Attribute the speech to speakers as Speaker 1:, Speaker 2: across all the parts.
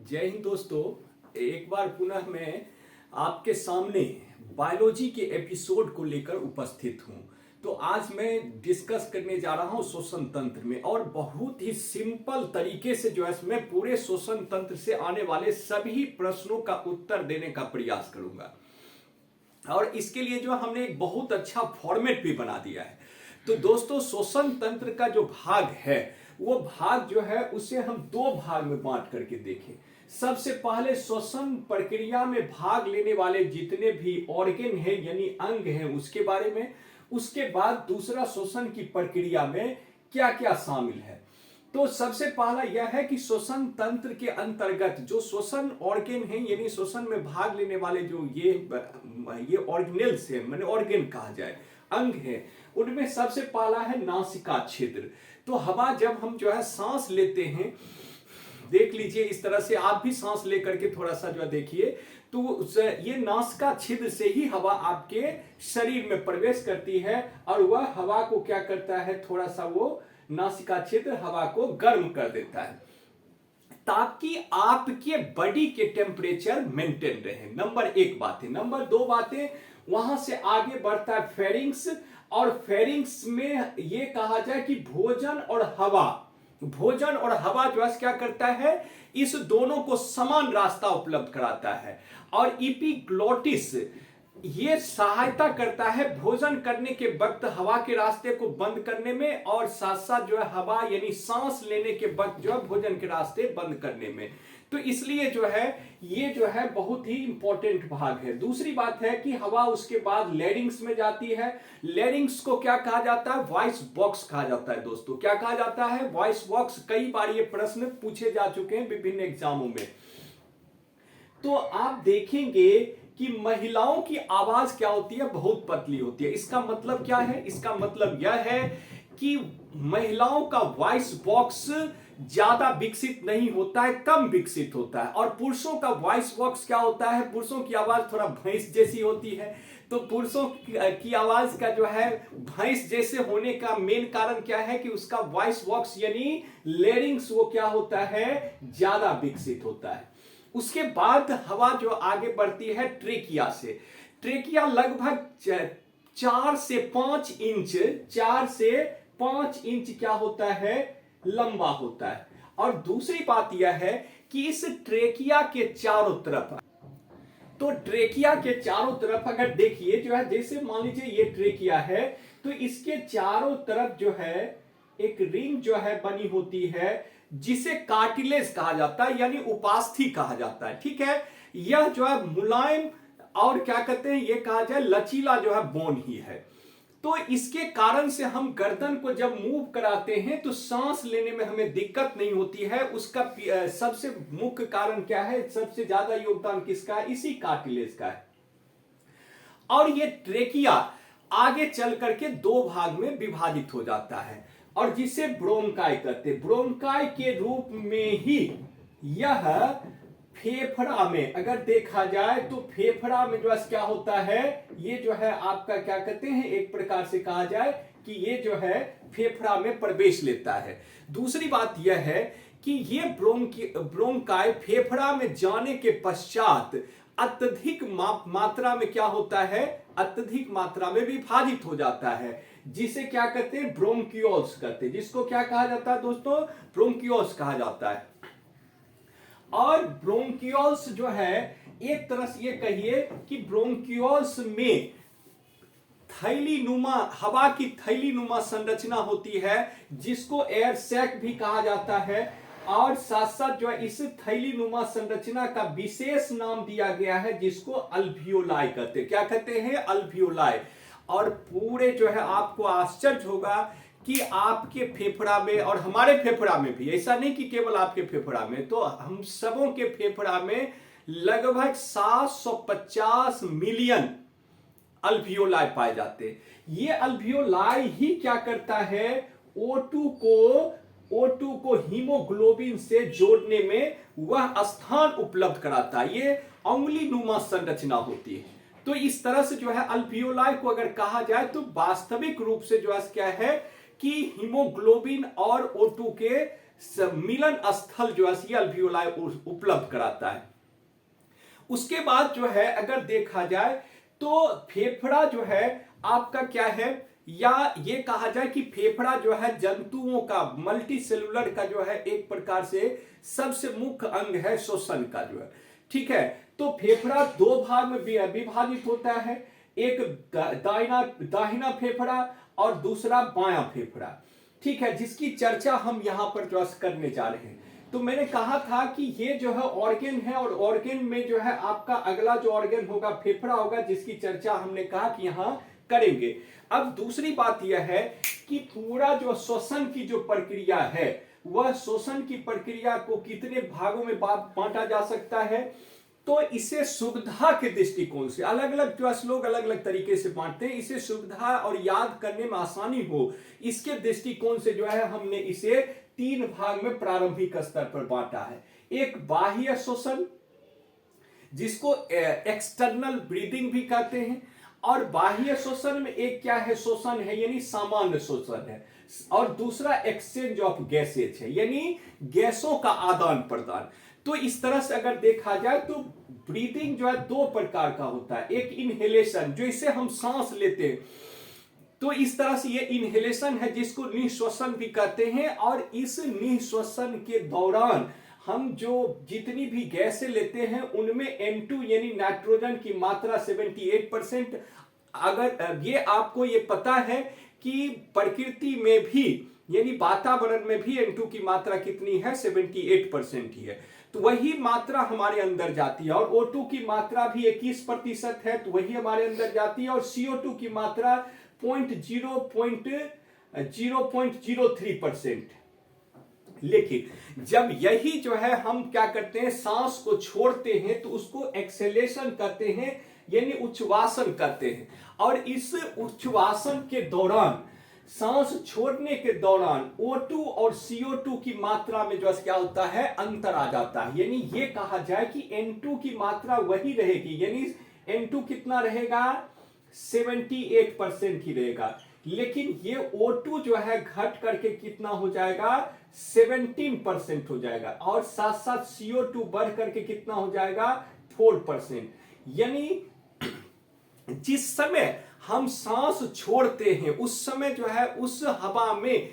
Speaker 1: जय हिंद दोस्तों। एक बार पुनः मैं आपके सामने बायोलॉजी के एपिसोड को लेकर उपस्थित हूं। तो आज मैं डिस्कस करने जा रहा हूं श्वसन तंत्र में, और बहुत ही सिंपल तरीके से जो है मैं पूरे श्वसन तंत्र से आने वाले सभी प्रश्नों का उत्तर देने का प्रयास करूंगा। और इसके लिए जो हमने एक बहुत अच्छा फॉर्मेट भी बना दिया है। तो दोस्तों, श्वसन तंत्र का जो भाग है वो भाग जो है उसे हम दो भाग में बांट करके देखें। सबसे पहले श्वसन प्रक्रिया में भाग लेने वाले जितने भी ऑर्गन हैं यानी अंग हैं उसके बारे में। उसके बाद दूसरा श्वसन की प्रक्रिया में क्या क्या शामिल है। तो सबसे पहला यह है कि श्वसन तंत्र के अंतर्गत जो श्वसन ऑर्गन हैं यानी श्वसन में भाग लेने वाले जो ये ऑर्गेनेल्स हैं, माने ऑर्गन कहा जाए, अंग है, उनमें सबसे पहला है नासिका छिद्र। तो हवा जब हम जो है सांस लेते हैं, देख लीजिए इस तरह से आप भी सांस लेकर के थोड़ा सा जो है देखिए, तो ये नासिका छिद्र से ही हवा आपके शरीर में प्रवेश करती है और वह हवा को क्या करता है, थोड़ा सा वो नासिका छिद्र हवा को गर्म कर देता है ताकि आपके बॉडी के टेम्परेचर मेंटेन रहे। नंबर एक बात है। नंबर दो बातें, वहां से आगे बढ़ता है फेरिंग्स, और फेरिंग्स में यह कहा जाए कि भोजन और हवा जो है क्या करता है, इस दोनों को समान रास्ता उपलब्ध कराता है। और इपिग्लोटिस ये सहायता करता है भोजन करने के वक्त हवा के रास्ते को बंद करने में, और साथ साथ जो है हवा यानी सांस लेने के वक्त जो है भोजन के रास्ते बंद करने में। तो इसलिए जो है ये जो है बहुत ही इंपॉर्टेंट भाग है। दूसरी बात है कि हवा उसके बाद लैरिंग्स में जाती है। लैरिंग्स को क्या कहा जाता है, वॉइस बॉक्स कहा जाता है। दोस्तों क्या कहा जाता है, वॉइस बॉक्स। कई बार ये प्रश्न पूछे जा चुके हैं विभिन्न एग्जामों में। तो आप देखेंगे कि महिलाओं की आवाज क्या होती है, बहुत पतली होती है। इसका मतलब क्या है, इसका मतलब यह है कि महिलाओं का वॉइस बॉक्स ज्यादा विकसित नहीं होता है, कम विकसित होता है। और पुरुषों का वॉइस बॉक्स क्या होता है, पुरुषों की आवाज थोड़ा भैंस जैसी होती है। तो पुरुषों की आवाज का जो है भैंस जैसे होने का मेन कारण क्या है कि उसका वॉइस बॉक्स यानी लेरिंग्स वो क्या होता है, ज्यादा विकसित होता है। उसके बाद हवा जो आगे बढ़ती है ट्रेकिया से। ट्रेकिया लगभग 4 से 5 इंच क्या होता है, लंबा होता है। और दूसरी बात यह है कि इस ट्रेकिया के चारों तरफ, तो ट्रेकिया के चारों तरफ अगर देखिए जो है, जैसे मान लीजिए ये ट्रेकिया है, तो इसके चारों तरफ जो है एक रिंग जो है बनी होती है जिसे कार्टिलेज कहा जाता है यानी उपास्थि कहा जाता है। ठीक है, यह जो है मुलायम और क्या कहते हैं, यह कहा जाए लचीला जो है बोन ही है। तो इसके कारण से हम गर्दन को जब मूव कराते हैं तो सांस लेने में हमें दिक्कत नहीं होती है। उसका सबसे मुख्य कारण क्या है, सबसे ज्यादा योगदान किसका है, इसी कार्टिलेज का है। और ये ट्रेकिया आगे चल करके दो भाग में विभाजित हो जाता है और जिसे ब्रोंकाई कहते हैं। ब्रोंकाई के रूप में ही यह फेफड़ा में अगर देखा जाए तो फेफड़ा में जो है क्या होता है, ये जो है आपका क्या कहते हैं, एक प्रकार से कहा जाए कि ये जो है फेफड़ा में प्रवेश लेता है। दूसरी बात यह है कि ये ब्रोंकाई फेफड़ा में जाने के पश्चात अत्यधिक मात्रा में क्या होता है, अत्यधिक मात्रा में विभाजित हो जाता है, जिसे क्या कहते हैं, ब्रोंकियोल्स कहते हैं। जिसको क्या कहा जाता है दोस्तों, ब्रोंकियोल्स कहा जाता है। और ब्रोंकियोल्स जो है एक तरह से ये कहिए कि ब्रोंकियोल्स में थैली नुमा, हवा की थैली नुमा संरचना होती है जिसको एयर सैक भी कहा जाता है। और साथ साथ जो है इस थैली नुमा संरचना का विशेष नाम दिया गया है जिसको अल्वियोलाई कहते हैं। क्या कहते हैं, अल्वियोलाई। और पूरे जो है आपको आश्चर्य होगा कि आपके फेफड़ा में और हमारे फेफड़ा में भी, ऐसा नहीं कि केवल आपके फेफड़ा में, तो हम सबों के फेफड़ा में लगभग 750 मिलियन अल्वियोलाई पाए जाते हैं। ये अल्वियोलाई ही क्या करता है, O2 को हीमोग्लोबिन से जोड़ने में वह स्थान उपलब्ध कराता है। ये अंगुली नुमा संरचना होती है। तो इस तरह से जो है अल्वियोलाई को अगर कहा जाए तो वास्तविक रूप से जो है क्या है कि हीमोग्लोबिन और O2 के मिलन स्थल जो है ये अल्वियोलाई उपलब्ध कराता है। उसके बाद जो है अगर देखा जाए तो फेफड़ा जो है आपका क्या है, या ये कहा जाए कि फेफड़ा जो है जंतुओं का, मल्टी सेलुलर का जो है एक प्रकार से सबसे मुख्य अंग है श्वसन का जो है, ठीक है। तो फेफड़ा दो भाग में विभाजित होता है, एक दाहिना फेफड़ा और दूसरा बायां फेफड़ा, ठीक है, जिसकी चर्चा हम यहां पर जो करने जा रहे हैं। तो मैंने कहा था कि ये जो है ऑर्गन है, और ऑर्गन में जो है आपका अगला जो ऑर्गन होगा फेफड़ा होगा, जिसकी चर्चा हमने कहा कि यहां करेंगे। अब दूसरी बात यह है कि पूरा जो श्वसन की जो प्रक्रिया है, वह श्वसन की प्रक्रिया को कितने भागों में बांटा जा सकता है। तो इसे सुविधा के दृष्टिकोण से अलग अलग जो लोग अलग अलग तरीके से बांटते हैं, इसे सुविधा और याद करने में आसानी हो इसके दृष्टिकोण से जो है हमने इसे 3 भाग में प्रारंभिक स्तर पर बांटा है। एक बाह्य श्वसन जिसको एक्सटर्नल ब्रीदिंग भी कहते हैं, और बाह्य श्वसन में एक क्या है, श्वसन है यानी सामान्य श्वसन है, और दूसरा एक्सचेंज ऑफ गैसेज है यानी गैसों का आदान प्रदान। तो इस तरह से अगर देखा जाए तो ब्रीदिंग जो है 2 प्रकार का होता है, एक इनहेलेशन जो इससे हम सांस लेते हैं, तो इस तरह से ये इनहेलेशन है जिसको निःश्वसन भी कहते हैं। और इस निःश्वसन के दौरान हम जो जितनी भी गैसें लेते हैं उनमें N2 यानी नाइट्रोजन की मात्रा 78%। अगर ये आपको ये पता है कि प्रकृति में भी यानी वातावरण में भी N2 की मात्रा कितनी है, 78% ही है, तो वही मात्रा हमारे अंदर जाती है। और O2 की मात्रा भी 21% है, तो वही हमारे अंदर जाती है। और CO2 की मात्रा 0.03%। लेकिन जब यही जो है हम क्या करते हैं, सांस को छोड़ते हैं, तो उसको एक्सेलेशन कहते हैं यानी उच्छ्वासन करते हैं। और इस उच्छ्वासन के दौरान, सांस छोड़ने के दौरान O2 और CO2 की मात्रा में जो क्या होता है, अंतर आ जाता है। यानी ये कहा जाए कि N2 की मात्रा वही रहेगी, यानी N2 कितना रहेगा, 78% ही रहेगा। लेकिन ये O2 जो है घट करके कितना हो जाएगा, 17% हो जाएगा, और साथ साथ CO2 बढ़ करके कितना हो जाएगा, 4%। यानी जिस समय हम सांस छोड़ते हैं उस समय जो है उस हवा में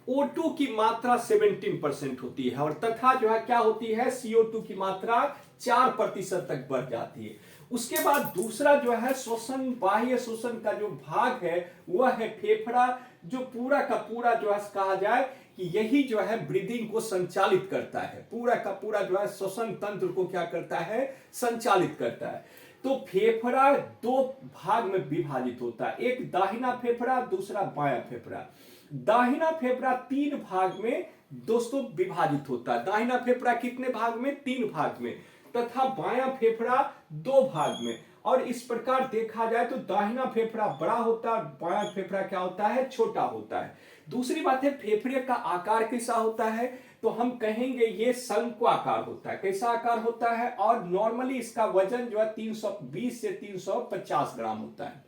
Speaker 1: O2 की मात्रा 17% होती है, और तथा जो है क्या होती है, CO2 की मात्रा 4% तक बढ़ जाती है। उसके बाद दूसरा जो है श्वसन, बाह्य श्वसन का जो भाग है वह है फेफड़ा, जो पूरा का पूरा जो है कहा जाए कि यही जो है ब्रीदिंग को संचालित करता है, पूरा का पूरा जो है श्वसन तंत्र को क्या करता है, संचालित करता है। तो फेफड़ा 2 भाग में विभाजित होता है, एक दाहिना फेफड़ा, दूसरा बायां फेफड़ा। दाहिना फेफड़ा 3 भाग में दोस्तों विभाजित होता है। दाहिना फेफड़ा कितने भाग में, 3 भाग में, तथा बायां फेफड़ा 2 भाग में। और इस प्रकार देखा जाए तो दाहिना फेफड़ा बड़ा होता है, बायां फेफड़ा क्या होता है, छोटा होता है। दूसरी बात है फेफड़े का आकार कैसा होता है, तो हम कहेंगे ये शंक्वाकार होता है। कैसा आकार होता है, और नॉर्मली इसका वजन जो है 320 से 350 ग्राम होता है।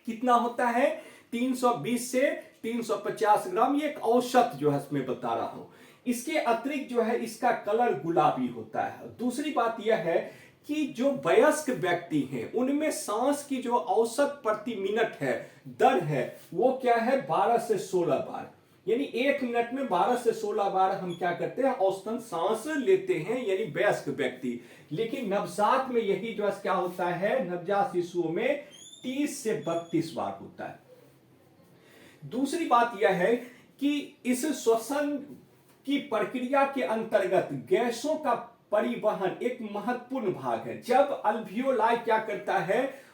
Speaker 1: कितना होता है, 320 से 350 ग्राम, ये एक औसत जो है इसमें बता रहा हूं। इसके अतिरिक्त जो है इसका कलर गुलाबी होता है। दूसरी बात यह है कि जो वयस्क व्यक्ति हैं उनमें सांस की जो औसत प्रति मिनट है, दर है, वो क्या है, 12 से 16 बार। यानी 1 मिनट में 12 से 16 बार हम क्या करते हैं, औसतन सांस लेते हैं, यानी वयस्क व्यक्ति। लेकिन नवजात में यही जो क्या होता है, नवजात शिशुओं में 30 से 32 बार होता है। दूसरी बात यह है कि इस श्वसन की प्रक्रिया के अंतर्गत गैसों का परिवहन एक महत्वपूर्ण भाग है। जब अल्वियोलाई क्या करता है,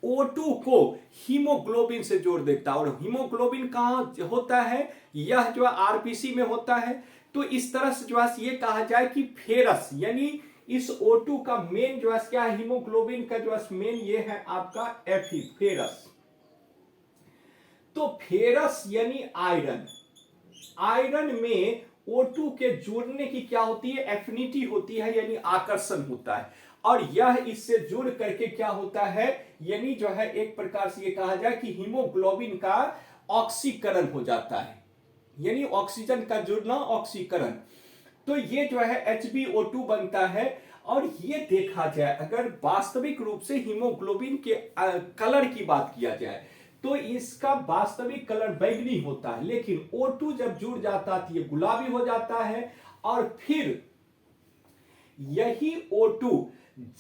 Speaker 1: O2 को हीमोग्लोबिन से जोड़ देता है, और हीमोग्लोबिन कहां होता है, यह जो आरबीसी में होता है। तो इस तरह से जो है ये कहा जाए कि फेरस यानी इस O2 का मेन जो है क्या, हीमोग्लोबिन का जो है मेन ये है आपका Fe, फेरस। तो फेरस यानी आयरन, आयरन में O2 के जुड़ने की क्या होती है, एफिनिटी होती है, यानी आकर्षण होता है। और यह इससे जुड़ करके क्या होता है, यानी जो है एक प्रकार से ये कहा जाए कि हीमोग्लोबिन का ऑक्सीकरण हो जाता है। यानी ऑक्सीजन का जुड़ना, ऑक्सीकरण। तो ये जो है HbO2 बनता है। और ये देखा जाए अगर वास्तविक रूप से हीमोग्लोबिन के कलर की बात किया जाए तो इसका वास्तविक कलर बैंगनी होता है, लेकिन O2 जब जुड़ जाता है तो ये गुलाबी हो जाता है। और फिर यही O2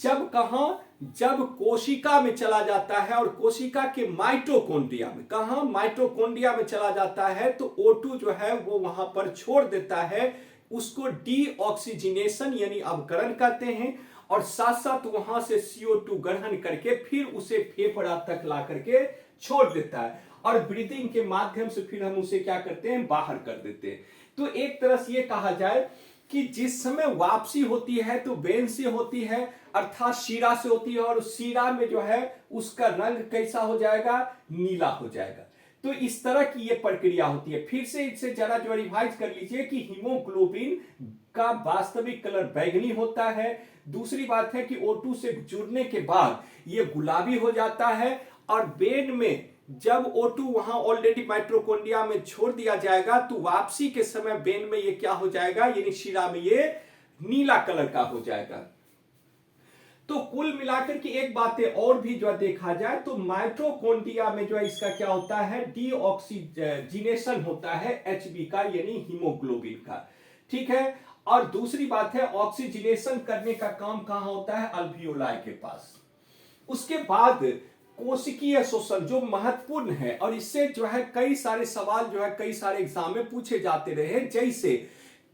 Speaker 1: जब कहां, जब कोशिका में चला जाता है और कोशिका के माइटोकॉन्ड्रिया में, कहां, माइटोकॉन्ड्रिया में चला जाता है, तो O2 जो है वो वहां पर छोड़ देता है, उसको डीऑक्सीजनेशन यानी अवकरण कहते हैं। और साथ साथ वहां से CO2 ग्रहण करके फिर उसे फेफड़ा तक ला करके छोड़ देता है और ब्रीदिंग के माध्यम से फिर हम उसे क्या करते हैं, बाहर कर देते हैं। तो एक तरह से ये कहा जाए कि जिस समय वापसी होती है तो वेन से होती है, अर्थात शीरा से होती है, और उस शीरा में जो है उसका रंग कैसा हो जाएगा, नीला हो जाएगा। तो इस तरह की ये प्रक्रिया होती है। फिर से इसे जरा जो रिवाइज कर लीजिए कि हीमोग्लोबिन का वास्तविक कलर बैंगनी होता है। दूसरी बात है कि O2 से जुड़ने के बाद ये गुलाबी हो जाता है और वेन में जब O2 वहां ऑलरेडी माइटोकॉन्ड्रिया में छोड़ दिया जाएगा तो वापसी के समय वेन में ये क्या हो जाएगा, यानी शिरा में ये नीला कलर का हो जाएगा। तो कुल मिलाकर के एक बात और भी जो देखा जाए तो माइटोकॉन्ड्रिया में जो है इसका क्या होता है, डीऑक्सीजनेशन होता है Hb का यानी हीमोग्लोबिन का, ठीक है। और दूसरी बात है ऑक्सीजनेशन करने का काम कहां होता है, अल्वियोलाई के पास। उसके बाद कोशिकीय शोषण जो महत्वपूर्ण है, और इससे जो है कई सारे सवाल जो है कई सारे एग्जाम में पूछे जाते रहे, जैसे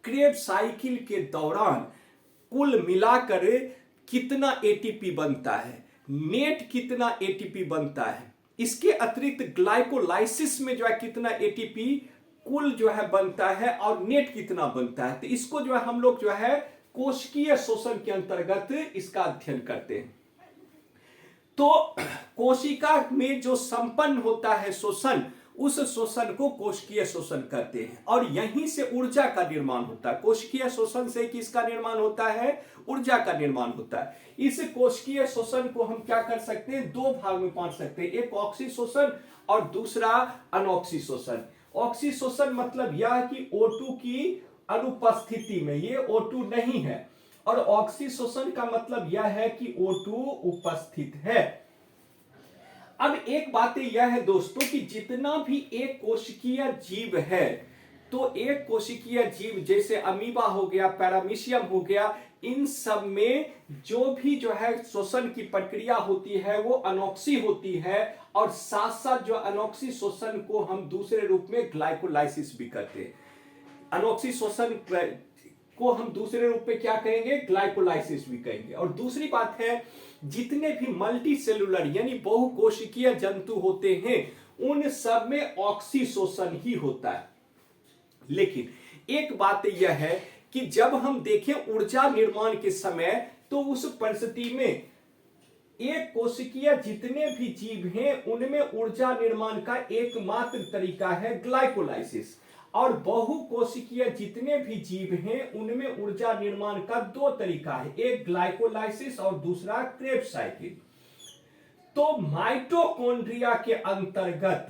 Speaker 1: क्रेब्स साइकिल के दौरान कुल मिलाकर कितना एटीपी बनता है, नेट कितना एटीपी बनता है, इसके अतिरिक्त ग्लाइकोलाइसिस में जो है कितना एटीपी कुल जो है बनता है और नेट कितना बनता है। तो इसको जो है हम लोग जो है कोशिकीय शोषण के अंतर्गत इसका अध्ययन करते हैं। तो कोशिका में जो संपन्न होता है शोषण, उस शोषण को कोशिकीय शोषण कहते हैं और यहीं से ऊर्जा का निर्माण होता है। कोशिकीय शोषण से किसका निर्माण होता है, ऊर्जा का निर्माण होता है। इस कोशिकीय शोषण को हम क्या कर सकते हैं, दो भाग में बांट सकते हैं, एक ऑक्सी शोषण और दूसरा अनऑक्सी शोषण। ऑक्सी शोषण मतलब यह कि O2 की अनुपस्थिति में, ये O2 नहीं है, और ऑक्सी शोषण का मतलब यह है कि O2 उपस्थित है। अब एक बात यह है दोस्तों कि जितना भी एक कोशिकीय जीव है, तो एक कोशिकीय जीव जैसे अमीबा हो गया, पैरामीशियम हो गया, इन सब में जो भी जो है शोषण की प्रक्रिया होती है वो अनॉक्सी होती है, और साथ साथ जो अनॉक्सी शोषण को हम दूसरे रूप में ग्लाइकोलाइसिस भी कहते हैं। अनॉक्सी शोषण को हम दूसरे रूप में क्या कहेंगे, ग्लाइकोलाइसिस भी कहेंगे। और दूसरी बात है जितने भी मल्टी सेलुलर यानी बहुकोशिकीय जंतु होते हैं उन सब में ऑक्सी शोषण ही होता है। लेकिन एक बात यह है कि जब हम देखें ऊर्जा निर्माण के समय, तो उस परिस्थिति में एक कोशिकीय जितने भी जीव हैं उनमें ऊर्जा निर्माण का एकमात्र तरीका है ग्लाइकोलाइसिस, और बहुकोशिकीय जितने भी जीव हैं उनमें ऊर्जा निर्माण का दो तरीका है, एक ग्लाइकोलाइसिस और दूसरा क्रेब्स साइकिल। तो माइटोकॉन्ड्रिया के अंतर्गत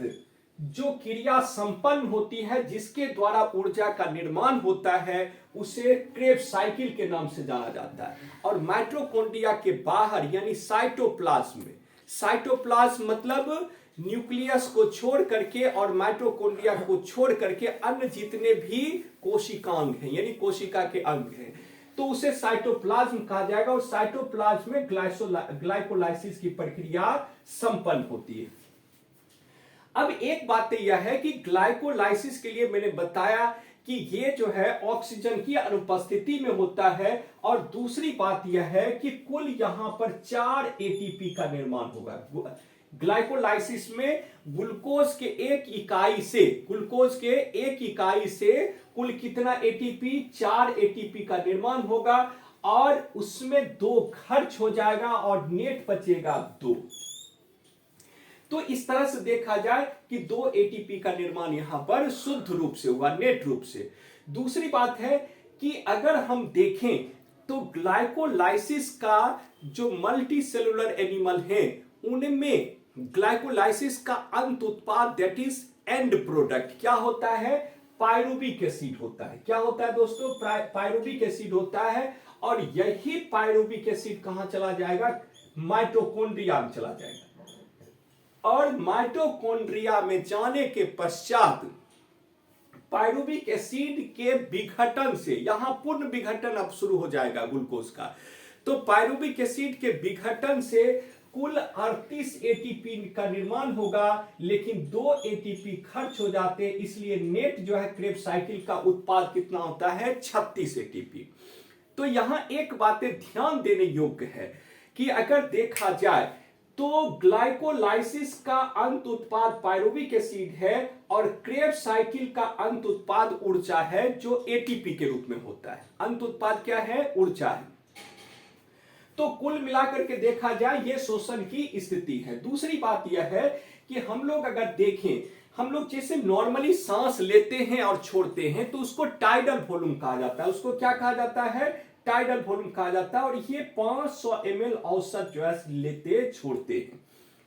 Speaker 1: जो क्रिया संपन्न होती है जिसके द्वारा ऊर्जा का निर्माण होता है उसे क्रेब्स साइकिल के नाम से जाना जाता है। और माइटोकॉन्ड्रिया के बाहर यानी साइटोप्लाज्म में, साइटोप्लाज्म मतलब न्यूक्लियस को छोड़ करके और माइटोकॉन्ड्रिया को छोड़ करके अन्य जितने भी कोशिकांग हैं यानी कोशिका के अंग हैं, तो उसे साइटोप्लाज्म कहा जाएगा। और साइटोप्लाज्म में ग्लाइकोलाइसिस की प्रक्रिया संपन्न होती है। अब एक बात यह है कि ग्लाइकोलाइसिस के लिए मैंने बताया कि ये जो है ऑक्सीजन की अनुपस्थिति में होता है, और दूसरी बात यह है कि कुल यहां पर 4 एटीपी का निर्माण होगा। ग्लाइकोलाइसिस में ग्लूकोज के एक इकाई से कुल कितना एटीपी, 4 एटीपी का निर्माण होगा, और उसमें 2 खर्च हो जाएगा और नेट बचेगा 2। तो इस तरह से देखा जाए कि 2 एटीपी का निर्माण यहां पर शुद्ध रूप से हुआ, नेट रूप से। दूसरी बात है कि अगर हम देखें तो ग्लाइकोलाइसिस का जो मल्टी सेलुलर एनिमल है उनमें ग्लाइकोलाइसिस का अंत उत्पाद दैट इज एंड प्रोडक्ट क्या होता है, पायरुविक एसिड होता है। क्या होता है दोस्तों? पायरुविक एसिड होता है। और यही पायरुविक एसिड कहां चला जाएगा? माइटोकॉन्ड्रिया में चला जाएगा। और माइटोकॉन्ड्रिया में जाने के पश्चात पायरुविक एसिड के विघटन से, यहां पूर्ण विघटन अब शुरू हो जाएगा ग्लूकोज का। तो पायरुविक एसिड के विघटन से कुल 38 एटीपी का निर्माण होगा, लेकिन 2 एटीपी खर्च हो जाते हैं, इसलिए नेट जो है क्रेब्स साइकिल का उत्पाद कितना होता है? 36 एटीपी। तो यहां एक बात ध्यान देने योग्य है कि अगर देखा जाए तो ग्लाइकोलाइसिस का अंत उत्पाद पायरुविक एसिड है और क्रेब्स साइकिल का अंत उत्पाद ऊर्जा है, जो एटीपी के रूप में होता है। अंत उत्पाद क्या है? ऊर्जा है। तो कुल मिलाकर के देखा जाए ये शोषण की स्थिति है। दूसरी बात यह है कि हम लोग अगर देखें, हम लोग जैसे नॉर्मली सांस लेते हैं और छोड़ते हैं तो उसको टाइडल वॉल्यूम कहा जाता है। उसको क्या कहा जाता है? टाइडल वॉल्यूम कहा जाता है। और ये 500 ml औसत जो है लेते छोड़ते हैं।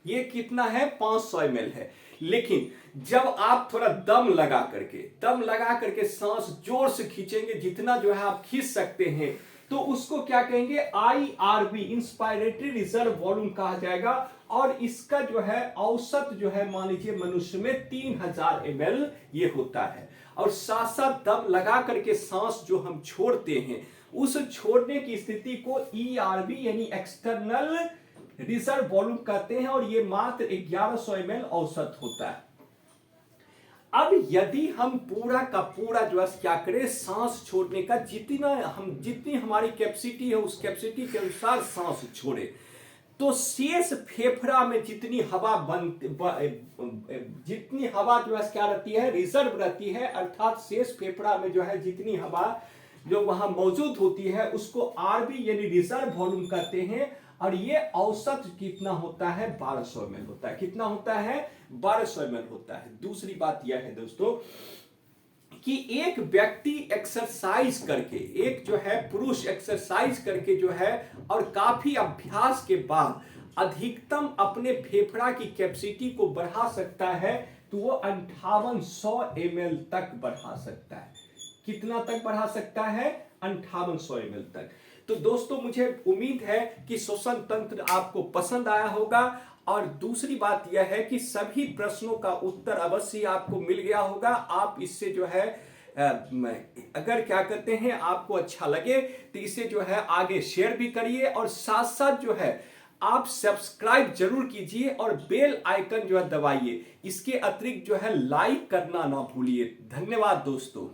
Speaker 1: ये कितना है? 500 ml है। लेकिन जब आप थोड़ा दम लगा करके सांस जोर से खींचेंगे, जितना जो है आप खींच सकते हैं, तो उसको क्या कहेंगे? IRV, इंस्पायरेटरी रिजर्व वॉल्यूम कहा जाएगा। और इसका जो है औसत जो है मान लीजिए मनुष्य में 3000 ml ये होता है। और साथ साथ दम लगा करके सांस जो हम छोड़ते हैं, उस छोड़ने की स्थिति को ERV यानी एक्सटर्नल रिजर्व वॉल्यूम कहते हैं। और ये मात्र 1100 ml औसत होता है। अब यदि हम पूरा का पूरा जो है क्या करें? सांस छोड़ने का जितनी हमारी कैपेसिटी है, उस कैपेसिटी के अनुसार सांस छोड़े, तो शेष फेफड़ा में जितनी हवा जो है क्या रहती है? रिजर्व रहती है। अर्थात शेष फेफड़ा में जो है जितनी हवा जो वहां मौजूद होती है, उसको RV यानी रिजर्व वॉल्यूम कहते हैं। और ये औसत कितना होता है? 1200 ml होता है। कितना होता है? 1200 ml होता है। दूसरी बात यह है दोस्तों कि एक व्यक्ति एक्सरसाइज करके, एक जो है पुरुष एक्सरसाइज करके जो है और काफी अभ्यास के बाद अधिकतम अपने फेफड़ा की कैपेसिटी को बढ़ा सकता है, तो वो 5800 ml तक बढ़ा सकता है। कितना तक बढ़ा सकता है? 5800 ml तक। तो दोस्तों मुझे उम्मीद है कि श्वसन तंत्र आपको पसंद आया होगा। और दूसरी बात यह है कि सभी प्रश्नों का उत्तर अवश्य आपको मिल गया होगा। आप इससे जो है अगर क्या करते हैं, आपको अच्छा लगे तो इसे जो है आगे शेयर भी करिए। और साथ साथ जो है आप सब्सक्राइब जरूर कीजिए और बेल आइकन जो है दबाइए। इसके अतिरिक्त जो है लाइक करना ना भूलिए। धन्यवाद दोस्तों।